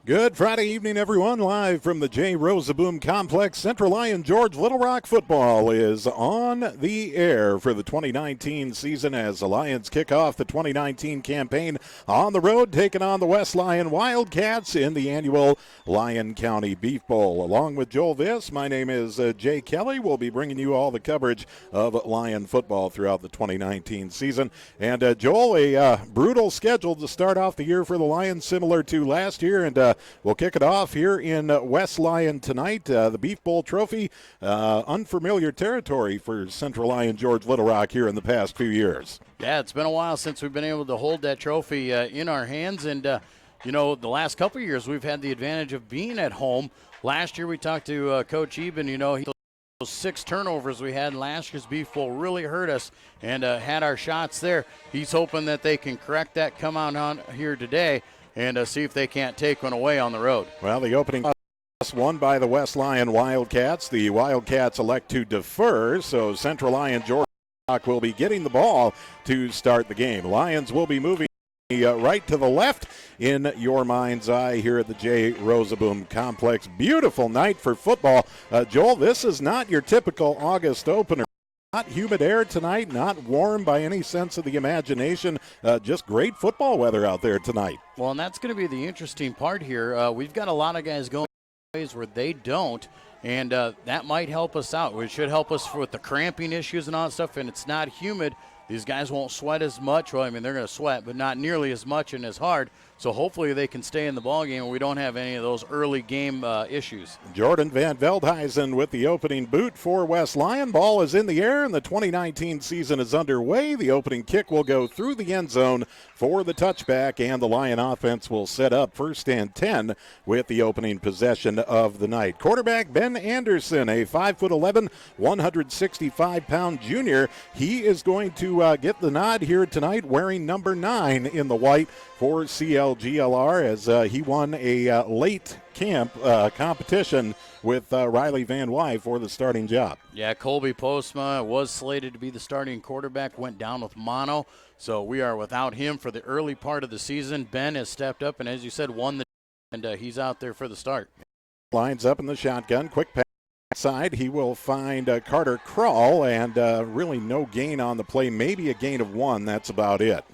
Good Friday evening, everyone. Live from the J. Rosaboom Complex, Central Lyon George Little Rock football is on the air for the 2019 season as the Lions kick off the 2019 campaign on the road, taking on the West Lyon Wildcats in the annual Lyon County Beef Bowl. Along with Joel Viss, my name is Jay Kelly. We'll be bringing you all the coverage of Lyon football throughout the 2019 season. And Joel, a brutal schedule to start off the year for the Lions, similar to last year, and we'll kick it off here in West Lyon tonight. The Beef Bowl Trophy, unfamiliar territory for Central Lyon George Little Rock here in the past few years. Yeah, it's been a while since we've been able to hold that trophy in our hands. And, the last couple of years we've had the advantage of being at home. Last year we talked to Coach Eben, those 6 turnovers we had in last year's Beef Bowl really hurt us and had our shots there. He's hoping that they can correct that, come out on here today, and see if they can't take one away on the road. Well, the opening toss won by the West Lyon Wildcats. The Wildcats elect to defer, so Central Lyon George Rock will be getting the ball to start the game. Lions will be moving right to the left in your mind's eye here at the J. Rosaboom Complex. Beautiful night for football. Joel, this is not your typical August opener. Not humid air tonight, not warm by any sense of the imagination. Just great football weather out there tonight. Well, and that's going to be the interesting part here. We've got a lot of guys going ways where they don't, and that might help us out. It should help us with the cramping issues and all that stuff, and it's not humid. These guys won't sweat as much. Well, I mean, they're going to sweat, but not nearly as much and as hard. So hopefully they can stay in the ballgame and we don't have any of those early game issues. Jordan Van Veldhuizen with the opening boot for West Lyon. Ball is in the air and the 2019 season is underway. The opening kick will go through the end zone for the touchback, and the Lyon offense will set up 1st and 10 with the opening possession of the night. Quarterback Ben Anderson, a 5'11", 165-pound junior. He is going to get the nod here tonight, wearing number 9 in the white for CLGLR, as he won a late camp competition with Riley Van Wy for the starting job. Yeah, Colby Postma was slated to be the starting quarterback, went down with mono, so we are without him for the early part of the season. Ben has stepped up and, as you said, won the and he's out there for the start. Lines up in the shotgun, quick pass side. He will find Carter Krull, and really no gain on the play, maybe a gain of 1. That's about it.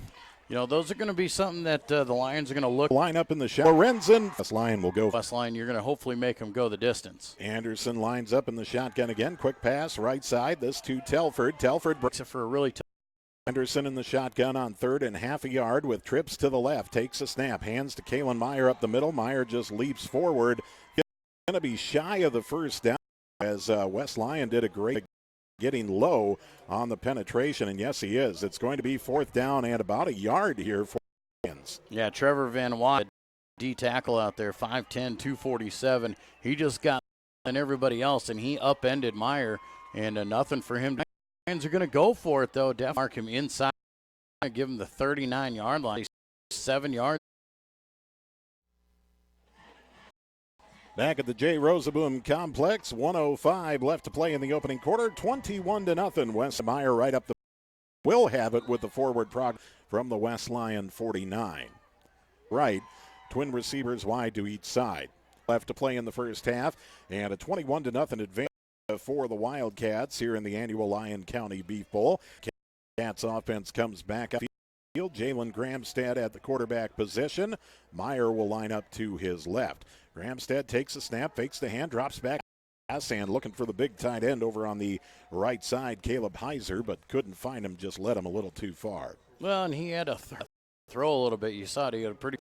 Those are going to be something that the Lions are going to look. Line up in the shot. Lorenzen. West Lyon will go. West Lyon, you're going to hopefully make them go the distance. Anderson lines up in the shotgun again. Quick pass, right side. This to Telford. Telford breaks it for a really tough. Anderson in the shotgun on 3rd and half a yard with trips to the left. Takes a snap. Hands to Kalen Meyer up the middle. Meyer just leaps forward. Going to be shy of the first down as West Lyon did a great getting low on the penetration, and yes, he is. It's going to be 4th down and about a yard here for Lions. Yeah, Trevor Van Wy, D tackle out there, 5'10", 247. He just got and everybody else, and he upended Meyer, and nothing for him. Lions are going to go for it, though. Definitely mark him inside. Give him the 39-yard line, 7 yards. Back at the J. Rosaboom Complex, 1:05 left to play in the opening quarter, 21-0. West Meyer right up the will have it with the forward prog from the West Lyon 49. Right, twin receivers wide to each side. Left to play in the first half, and a 21-0 advantage for the Wildcats here in the annual Lyon County Beef Bowl. Cats offense comes back up. Jalen Gramstad at the quarterback position. Meyer will line up to his left. Gramstad takes a snap, fakes the hand, drops back. And looking for the big tight end over on the right side, Caleb Heiser, but couldn't find him, just led him a little too far. Well, and he had to throw a little bit. You saw it, he had a pretty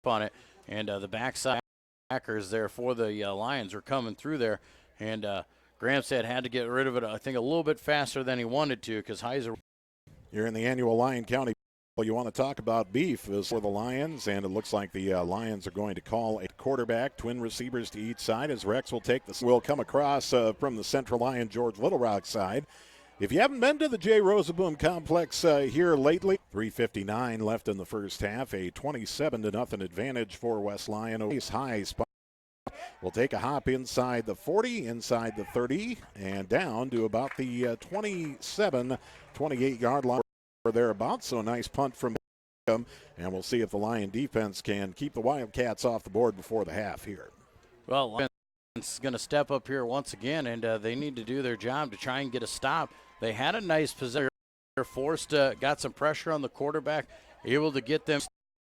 on it. And the backside backers there for the Lions were coming through there. And Gramstad had to get rid of it, I think, a little bit faster than he wanted to because Heiser. You're in the annual Lyon County. Well, you want to talk about beef is for the Lions, and it looks like the Lions are going to call a quarterback, twin receivers to each side, as Rex will take this. Will come across from the Central Lyon George Little Rock side. If you haven't been to the J. Rosaboom Complex here lately, 3:59 left in the first half, a 27-0 advantage for West Lyon. Ace high spot. Will take a hop inside the 40, inside the 30, and down to about the 27, 28-yard line. Thereabouts, so a nice punt from And we'll see if the Lion defense can keep the Wildcats off the board before the half here. Well, Lions is going to step up here once again, and they need to do their job to try and get a stop. They had a nice possession. They're forced, got some pressure on the quarterback, able to get them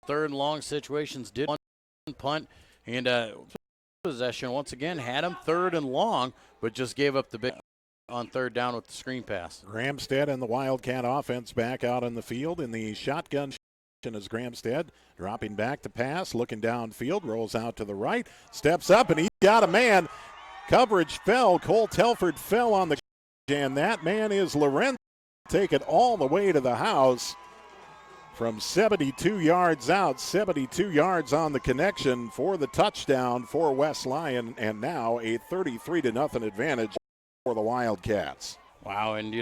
third and long situations, did one punt, and possession once again had them third and long, but just gave up the big on third down with the screen pass. Gramstead and the Wildcat offense back out on the field in the shotgun as Gramstead dropping back to pass, looking downfield, rolls out to the right, steps up, and he's got a man. Coverage fell. Cole Telford fell on the and that man is Lorenzo. Take it all the way to the house from 72 yards out, 72 yards on the connection for the touchdown for West Lyon, and now a 33-0 advantage for the Wildcats. Wow, and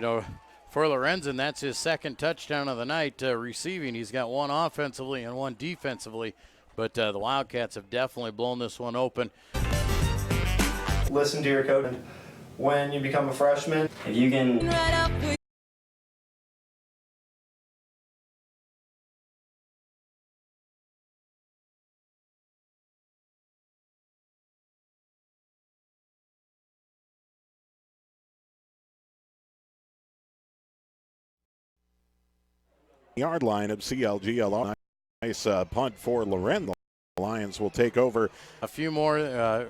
for Lorenzen, that's his second touchdown of the night receiving. He's got one offensively and one defensively, but the Wildcats have definitely blown this one open. Listen to your coach. When you become a freshman, if you can yard line of CLGLR. Nice punt for Loren. The Lions will take over. A few more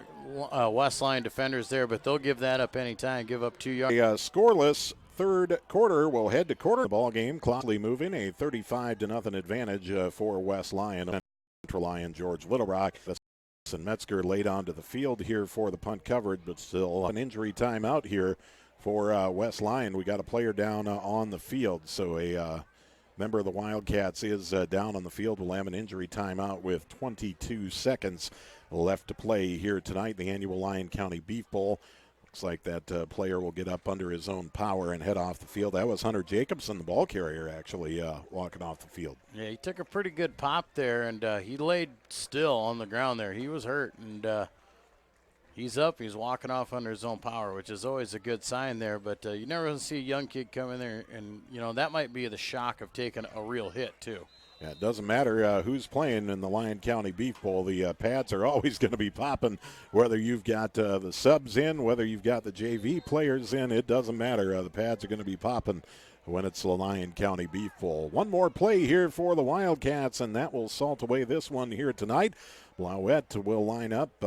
West Lyon defenders there, but they'll give that up anytime, give up 2 yards. A scoreless third quarter. Will head to quarter. The ball game clockly moving. A 35-0 advantage for West Lyon. Central Lyon, George Little Rock. And Metzger laid onto the field here for the punt coverage, but still an injury timeout here for West Lyon. We got a player down on the field, so a member of the Wildcats is down on the field. We'll have an injury timeout with 22 seconds left to play here tonight, the annual Lyon County Beef Bowl. Looks like that player will get up under his own power and head off the field. That was Hunter Jacobson, the ball carrier, actually walking off the field. Yeah, he took a pretty good pop there, and he laid still on the ground there. He was hurt, and he's up. He's walking off under his own power, which is always a good sign there. But you never see a young kid come in there, and, that might be the shock of taking a real hit, too. Yeah, it doesn't matter who's playing in the Lyon County Beef Bowl. The pads are always going to be popping, whether you've got the subs in, whether you've got the JV players in. It doesn't matter. The pads are going to be popping when it's the Lyon County Beef Bowl. One more play here for the Wildcats, and that will salt away this one here tonight. Blauette will line up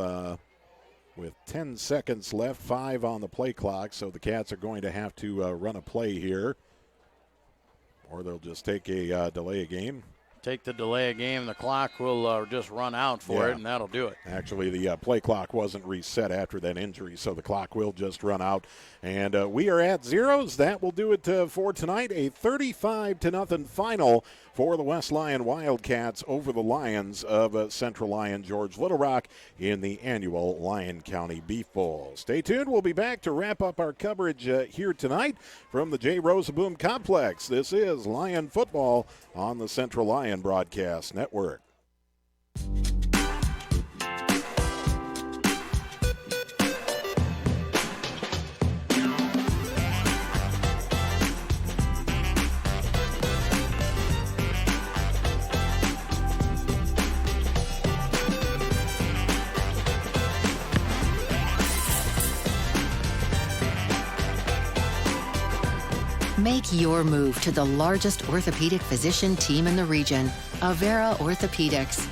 with 10 seconds left, 5 on the play clock, so the Cats are going to have to run a play here, or they'll just take a delay a game. Take the delay of game. The clock will just run out for it, and that'll do it. Actually, the play clock wasn't reset after that injury, so the clock will just run out. And we are at zeros. That will do it for tonight. A 35-0 final for the West Lyon Wildcats over the Lions of Central Lyon, George Little Rock in the annual Lyon County Beef Bowl. Stay tuned. We'll be back to wrap up our coverage here tonight from the J. Rosaboom Complex. This is Lyon football on the Central Lyon Broadcast Network. Make your move to the largest orthopedic physician team in the region, Avera Orthopedics.